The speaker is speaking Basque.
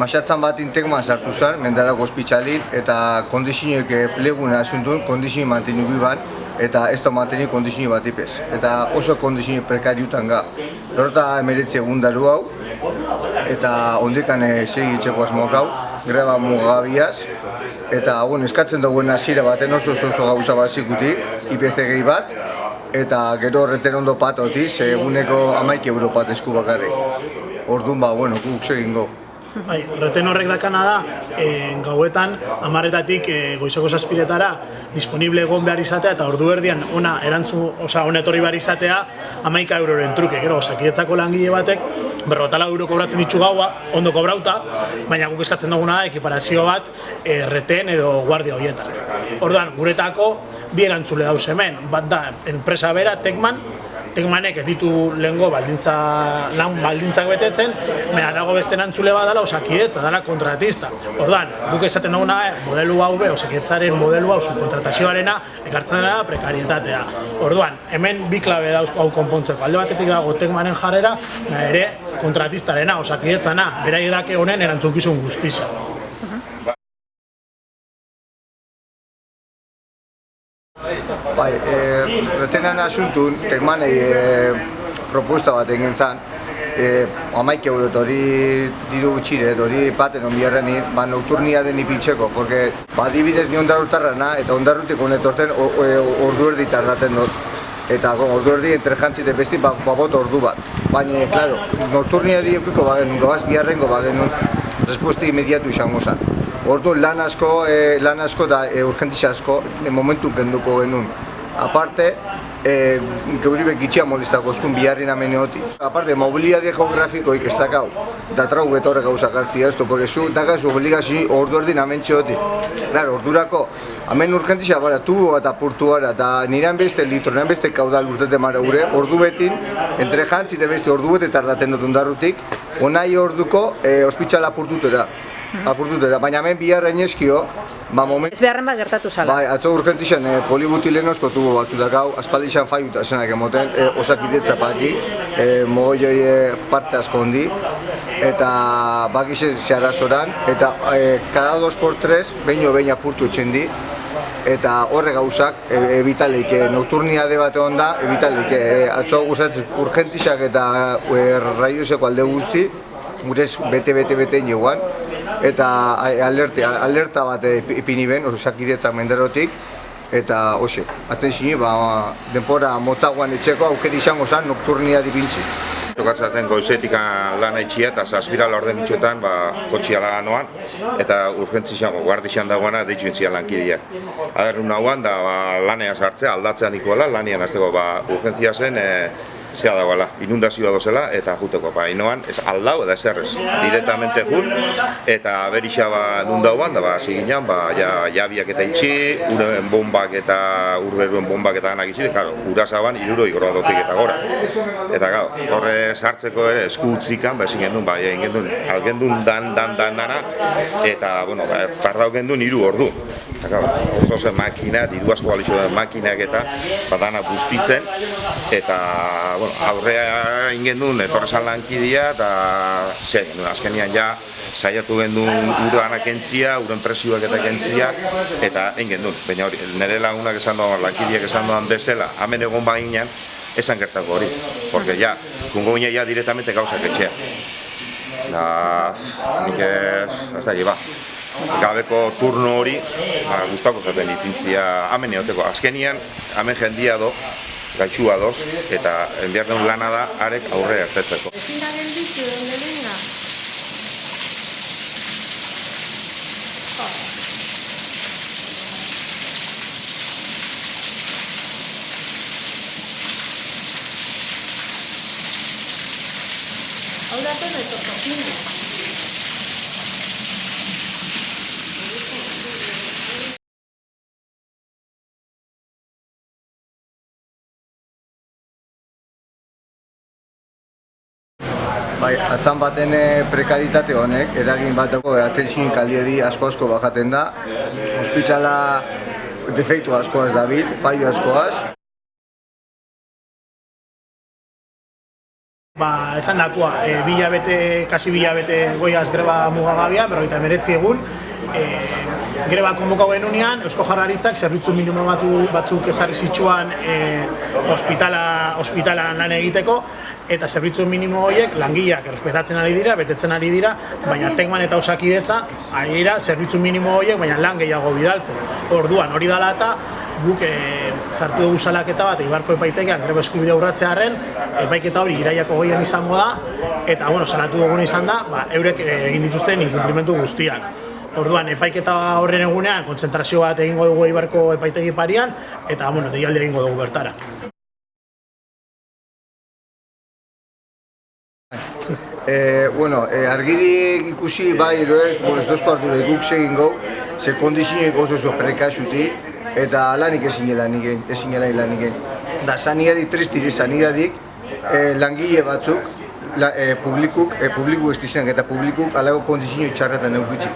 Masatzan bat Tekman sartu zen, mendarako ospitalin, eta kondizioek pleguna asuntun, kondizio mantenu biban, eta ez da mantenu kondizio bat ipez. Eta oso kondizio prekariutan ga. Lorota emeretzi egun daru hau, eta ondekan segi itxeko asmoak hau, greba mugabiaz, eta eskatzen dagoen hasiera baten oso gauza bat zikuti, IPCG bat, eta gero horreten ondo patoti, eguneko 11 euro bat esku bakarrik. Orduan guk segingo. Bai, reten horrek dakana da, gauetan 10:00-etatik goizeko 7:00-etara disponible egon behar izatea eta ordu erdian ona etorri behar izatea 11 euroren truke. Gero, Osakidetzako langile batek 54 euro kobratzen ditu gaua, ondo kobrauta, baina guk eskatzen duguna da ekiparazio bat reten edo guardia horietan. Orduan, guretako bi erantzule dauz hemen, bat da enpresa bera, Tekmanek ez ditu lehengo lan baldintzak betetzen, baina dago beste erantzule bat dela Osakidetza, dela kontratista. Orduan, guk esaten duguna, modelu hau Osakidetzaren modelu hau kontratazioarena ekartzen dela prekarietatea. Orduan, hemen bi klabe dauzko hau konpontzeko. Alde batetik dago Tekmanen jarrera, ere kontratistarena, Osakidetzana, beraiek dake honen erantzukizun guztiza. Bai, retenan asuntun, Tekmanei propuesta bat egin zan, 11 euro hori diru gutxire, hori paten onbiarreni, nocturnia den ipintzeko, porque adibidez ni ondarrutarrana eta ondarrutik honetorten ordu erdi tardaten dut. Eta ordu erdi entrejantzite besti babot ordu bat. Baina, klaro, nocturnia diokiko bagenun, gabaz biharrengo bagenun, respuesta imediatu izango zen. Ordu lan asko da urgentizia asko momentu kenduko genuen. Aparte, geuribek gitxia molestako eskun biharrin ameneoti. Aparte, mobilidade geografikoik ez dakau, da trau betorre gauzak hartzia esto, porque zu dakaz obligazio ordu erdin amentxeoti. Claro, ordurako, hemen urgentizia bara, tubo eta portuara, eta nirean beste litro, nirean beste kaudal urtete mara gure, ordu betin, entre jantzite beste ordu bete tardaten dut ondarrutik, onai orduko ospitxala apurtutera. Baina hemen biharren eskio, ez beharren bat gertatu zala. Bai, atzo urgentizan polibutilenozko tubo batzu dakau, aspaldixan faiuta zenak emoten, Osakidetza paki, mogoioi parte asko hondi, eta bakize zeharazoran, eta kada 2x3 behin apurtu etxendi, eta horre gauzak, ebitalik, nocturniade bat egon da, ebitalik, atzo gustatzen urgentizak eta raiozeko alde guzti, gurez bete nioan, eta alerta bat ipini ben, Osakidetzak menderotik, eta hoxe, atentzini, denpora motzagoan etxeko aukeri izango zen nocturnia dipintzi. Tokatzaten goizetik lan haitxia eta zazpirala orden bitxotan kotxia laganoan eta urgentzizan, guardixan dagoena deitzu entzian lankideak. Aderun nagoan da lanean sartzea, aldatzean dikoela, lanian azteko urgentzia zen zea dagoela, inundazioa dozela eta juteko. Inoan, ez aldau eta ezerrez, directamente jut eta berixa nundauan, ziginan, jabiak eta itxi, uren bombak eta urberuen bombak eta ganak itxi, urazaban 60 gradotik eta gora. Eta horre sartzeko esku utzikan, ezin gendun, algendun dana, eta, tardau gendun 3 ordu. Oso zen makina, diru asko balizio den makinak eta dana bustitzen, eta aurrea ingendun etorrezan lankidea eta azkenian ja saiatu gendun udanak entzia, uren presioak eta kentzia eta ingendun. Baina hori, nire lagunak esan doan, lankideak esan doan desela, hemen egon baginan, esan gertako hori. Porque ja, kungo gine ja directamente gauzak etxea. Nik ez da, gabeko turno hori, gustako zaten ditintzia hemen eoteko. Azkenian, hemen jendia do, gaitxua doz, eta enbiarten lana da arek aurre ertetzeko. Ezin da gelditu, donde venga. Hau da todo esto cocina. Bai, atzan baten prekaritate honek, eragin bat dago, atentzioen kaliedi asko bajaten da. Ospitala defektu askoaz dabil, fallo askoaz. Esan dakoa, kasi bilabete goiaz greba mugagabia, 59 egun. Greba konbokau genunean, Eusko Jaurlaritzak zerbitzu minimo batzuk ezarri zitsuan ospitalan lan egiteko, eta zerbitzu minimo horiek langileak errespetatzen ari dira, betetzen ari dira, baina Tekman eta Osakidetza ari dira zerbitzu minimo horiek, baina lan gehiago bidaltzen. Orduan, hori dela eta guk sartu dugu salaketa bat Eibarko epaitegian greba eskubidea urratzearren, epaiketa hori iraiako 20an izango da, eta salatu duguna izan da, eurek egin dituzten inkumplimentu guztiak. Orduan, epaiketa horren egunean, kontzentrazio bat egingo dugu Eibarko epaitegi parian, eta deialdi egingo dugu bertara. Argiri ikusi bai edo ez, ez dozko hartu guk segin gau, ze kondizioek oso prekasuti, eta lanik ezin lan egin. Da, sanidadik, tristiri sanidadik, langile batzuk, publikuk ez dizenak eta publikuk alago kondizio txarretan eukitzik.